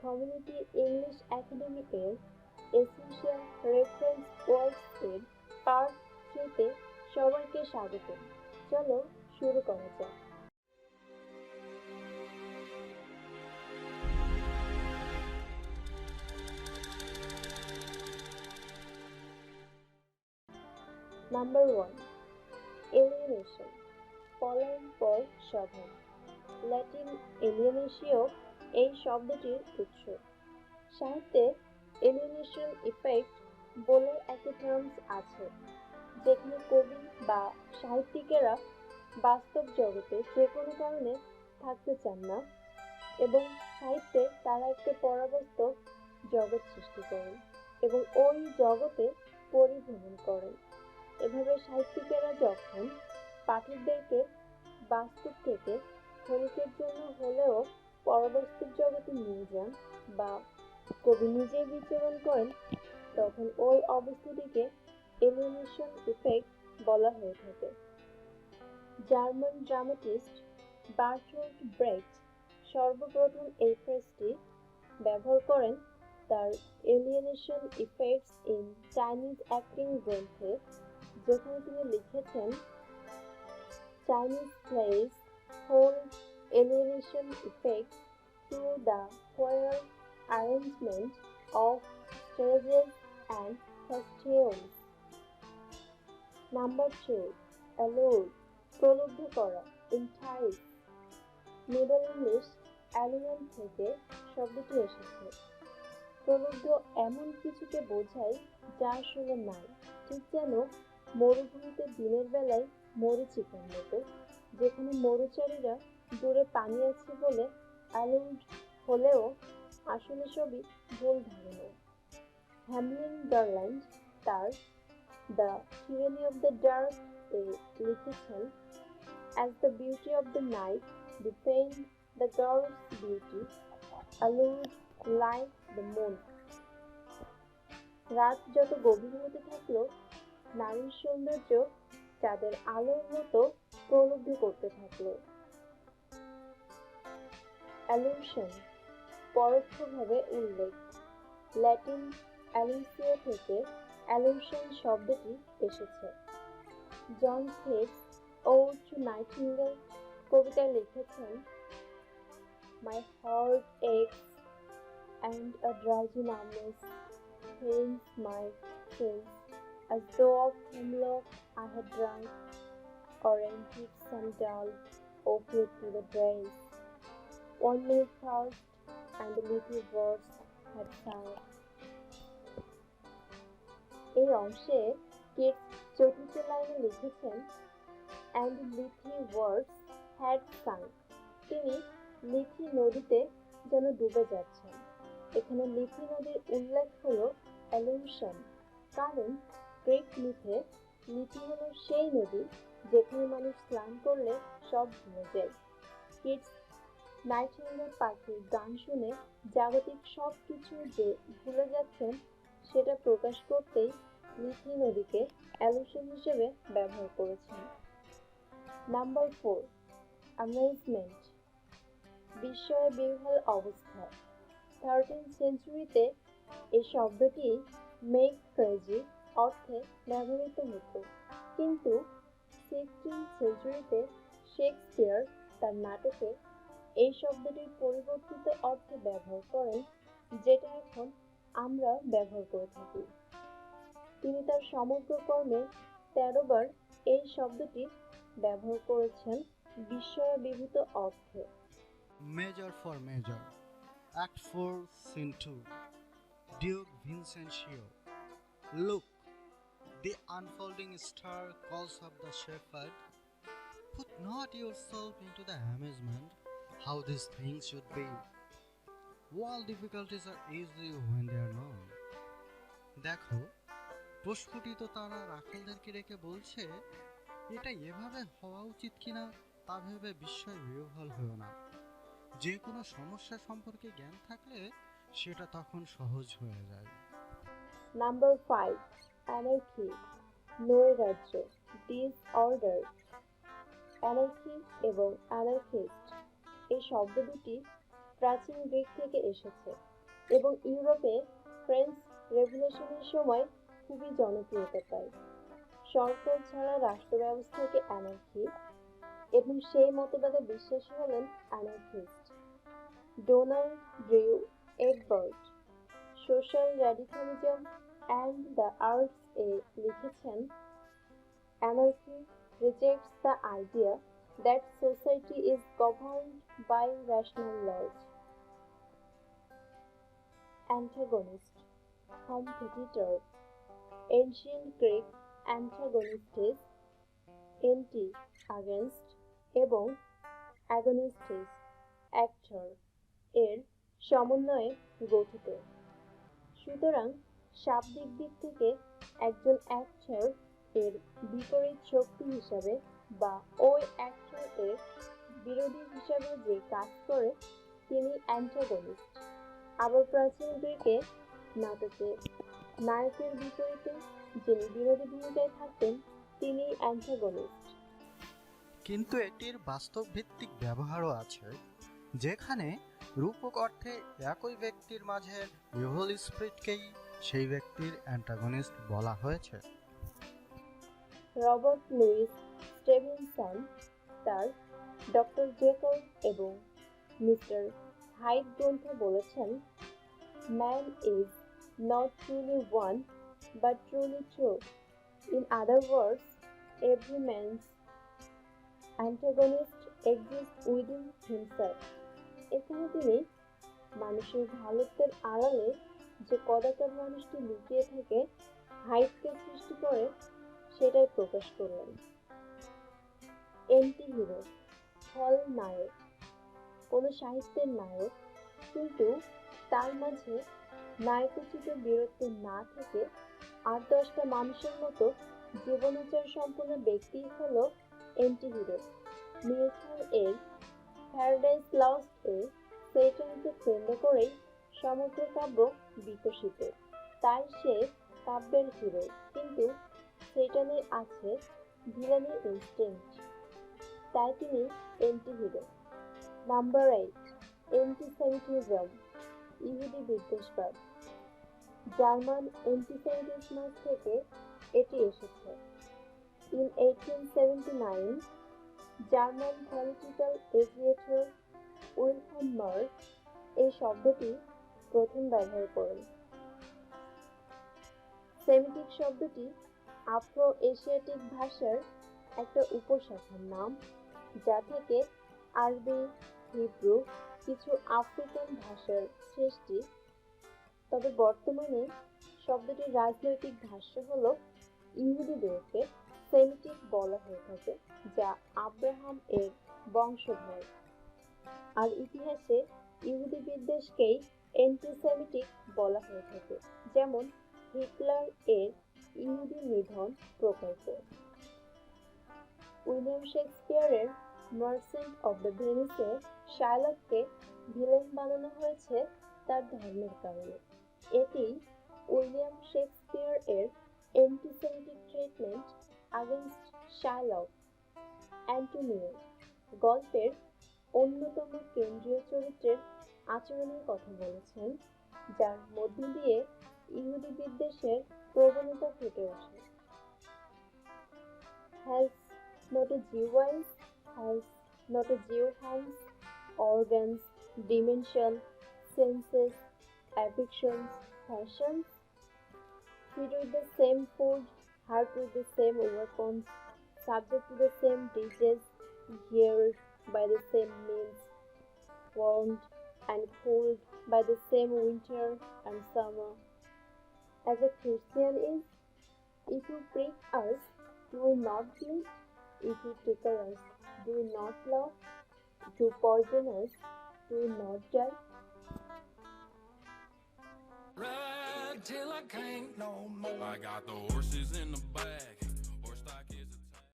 Community English academy এর essential reference ওয়ার্ডস এর part 3-তে সবাইকে স্বাগত। চলো শুরু করা যাক। নাম্বার 1, alienation, পলায়ন পর স্বভাব। ল্যাটিন এলিয়েনেশিও এই শব্দটির উৎস। সাহিত্যে এলিয়েনেশন ইফেক্ট বলে একটি টার্মস আছে, যেখানে কবি বা সাহিত্যিকেরা বাস্তব জগতে যে কোনো কারণে থাকতে চান না এবং সাহিত্যে তারা একটা পরাবাস্তব জগৎ সৃষ্টি করেন এবং ওই জগতে পরিভ্রমণ করেন। এভাবে সাহিত্যিকেরা যখন পাঠকদেরকে বাস্তব থেকে ক্ষণিকের জন্য হলেও পরবাস্তব জগতে নিয়ে যান বা কবি নিজেই বিচরণ করেন, তখন ওই অবস্থাটিকে এলিয়েনেশন ইফেক্ট বলা হয়ে থাকে। জার্মান ড্রামাটিস্ট বার্টোল্ট ব্রেখট সর্বপ্রথম এই ফ্রেজটি ব্যবহার করেন তার alienation effects in Chinese acting গ্রন্থে, যেখানে তিনি লিখেছেন, Chinese plays hold alienation effects through the choral arrangement of stages and costumes. Number 2, allure, প্রলুব্ধ করা, entice. মিডল ইংলিশ অ্যালিয়েন থেকে শব্দটি এসেছে। প্রলুব্ধ এমন কিছুকে বোঝায় যা আসলে নাই, ঠিক যেন মরুভূমিতে দিনের বেলায় মরীচিকার মতো, যেখানে মরুচারীরা দূরে পানি আছে বলে অ্যালুরড হলেও আসলে সবই ভুল ধারণা। হ্যামলিন গার্ল্যান্ড তার the tyranny of the dark এ লিখেছেন, as the beauty of the night defamed the girl's beauty, allured like the moon. রাত যত গভীর হতে থাকলো, নারীর সৌন্দর্য তাদের আলোর মতো প্রলুব্ধ করতে থাকলো। অ্যালুশন, পরোক্ষভাবে উল্লেখ। ল্যাটিন অ্যালুসিও থেকে অ্যালুশন শব্দটি এসেছে। জন কেটস ওড টু নাইটিঙ্গেল কবিতায় লিখেছেন, My heart aches and a drowsy numbness pains my sense, as though of hemlock I had drunk, or emptied some dull opiate to the dregs. 1 minute passed, and the little words had sunk. এই অংশে Keats চতুর্থ লাইনে লিখেছেন, and the little words had sunk. তিনি লিথি নদীতে যেন ডুবে যাচ্ছেন। এখানে লিথি নদীর উল্লেখ হলো অ্যালুশন, কারণ গ্রিক মিথে লিথি হলো সেই নদী যেখানে মানুষ স্নান করলে সব ভুলে যায়। কিডস নাইটিঙ্গেল পাখির গান শুনে জাগতিক সব কিছু যে ভুলে যাচ্ছেন সেটা প্রকাশ করতেই লিথি নদীকে অ্যালুশন হিসেবে ব্যবহার করেছেন। নাম্বার 4, অ্যামেজমেন্ট, বিস্ময়ে বিহ্বল অবস্থা। 13th সেঞ্চুরিতে এই শব্দটি মেক ক্রেজি অর্থে ব্যবহৃত হতো, কিন্তু 16th সেঞ্চুরিতে শেক্সপিয়ার তার নাটকে এই শব্দটির পরিবর্তিত অর্থে ব্যবহার করেন, যেটা এখন আমরা ব্যবহার করে থাকি। তিনি তার সমগ্র কর্মে 13 বার এই শব্দটি ব্যবহার করেছেন বিস্ময়ে বিভূত অর্থে। Major for Major, Act 4, Scene 2, Duke Vincencio. Look, the unfolding star calls up the shepherd. Put not yourself into the amazement how these things should be. All difficulties are easy when they are known. দেখো, প্রস্ফুটিত তারা রাখালদেরকে রেখে বলছে, এটা এভাবে হওয়া উচিত কিনা তা ভেবে বিস্ময় বিহ্বল হও না। যে কোনো সমস্যা সম্পর্কে জ্ঞান থাকলে সেটা তখন সহজ হয়ে যায়। নাম্বার 5, অ্যানার্কি, নৈরাজ্য, ডিসঅর্ডার। অ্যানার্কি এবং অ্যানার্কিস্ট এই শব্দ দুটি প্রাচীন গ্রিক থেকে এসেছে। এবং ইউরোপে ফ্রেঞ্চ রেভলিউশনের সময় খুবই জনপ্রিয়তা পায়। সরকার ছাড়া রাষ্ট্র ব্যবস্থাকে অ্যানার্কি এবং সেই মতবাদে বিশ্বাসী হলেন anarchist. Donald Drew Egbert social radicalism and the arts এ লিখেছেন, anarchy rejects the idea that society is governed by rational laws. Antagonist, competitor, ancient Greek antagonistes, anti against এবং agonistes actor এর সমন্বয়ে গঠিত। সুতরাং শাব্দিক দিক থেকে একজন অ্যাক্টর এর বিপরীত শক্তি হিসাবে বা ওই অ্যাক্টর এর বিরোধী হিসাবে যে কাজ করে তিনি অ্যান্টাগনিস্ট। আবার প্রাচীন গ্রিকে নাটকে নায়কের বিপরীতে যিনি বিরোধী ভূমিকায় থাকতেন তিনি অ্যান্টাগনিস্ট। কিন্তু এটির বাস্তব ভিত্তিক ব্যবহারও আছে, যেখানে রূপক অর্থে একই ব্যক্তির মাঝে ইভিল স্পিরিটকেই সেই ব্যক্তির অ্যান্টাগনিস্ট বলা হয়েছে। রবার্ট লুইস স্টেভেনসন তার ডক্টর জেকল এবং মিস্টার হাইড গ্রন্থে বলেছেন, man is not truly one but truly true. In other words, every man's antagonist exist within himself. এখানে তিনি মানুষের ভালোত্বের আড়ালে যে কদাকার মানুষটি লুকিয়ে থাকে হাইডকে সৃষ্টি করে সেটাই প্রকাশ করলেন। এন্টি হিরো, খল নায়ক, কোনো সাহিত্যের নায়ক, কিন্তু তার মাঝে নায়কোচিত বীরত্ব না থেকে ৮-১০টা মানুষের মতো জীবনাচার সম্পন্ন ব্যক্তি হল এন্টি হিরো। মিল্টন এর প্যারাডাইস লস্ট এ সেইটানকে কেন্দ্র করেই সমগ্র কাব্য বিকশিত। তাই সে কাব্যের হিরো, কিন্তু সেইটানের আছে ভিলানি ইনস্টিংক্ট, তাই তিনি এন্টি হিরো। নাম্বার 8, অ্যান্টিসেমিটিজম, ইহুদি বিদ্বেষবাদ। জার্মান অ্যান্টিসেমিটিজম থেকে এটি এসেছে। In 1879, German political aviator Wilhelm mark এই শব্দটি প্রথম ব্যবহার করেন। সেমিটিক শব্দটি আফ্রো এশিয়াটিক ভাষার একটা উপশাখার নাম, যা থেকে আরবি, হিব্রু, কিছু আফ্রিকান ভাষার সৃষ্টি। তবে বর্তমানে শব্দটির রাজনৈতিক ভাষ্য হল ইহুদিদেরকে সেমিটিক বলা হয়ে থাকে, যা আব্রাহাম এর বংশধর। আর ইতিহাসে ইহুদি বিদ্বেষকেই অ্যান্টিসেমিটিক বলা হয়ে থাকে, যেমন হিটলার এর ইহুদি নিধন প্রকল্প। উইলিয়াম শেক্সপিয়ারের মার্চেন্ট অব দ্য ভেনিসে শার্লককে ভিলেন বানানো হয়েছে তার ধর্মের কারণে। এটি উইলিয়াম শেক্সপিয়ার এর antisemitic treatment against Shylock. Antonio গল্পের অন্যতম কেন্দ্রীয় চরিত্রের আচরণের কথা বলেছেন, যার মধ্য দিয়ে ইহুদি বিদ্বেষের প্রবণতা ফুটে ওঠে। Has not a Jew eyes, has not a Jew hands, organs, dimension, senses, affections, passions? Feed with the same food, hurt with the same weapons, subject to the same disease, geared by the same means, warmed and cooled by the same winter and summer. As a Christian is, if you prick us, do we not bleed? If you tickle us, do we not laugh? If you poison us, do we not die? Ride till I can't no more. I got the horses in the back,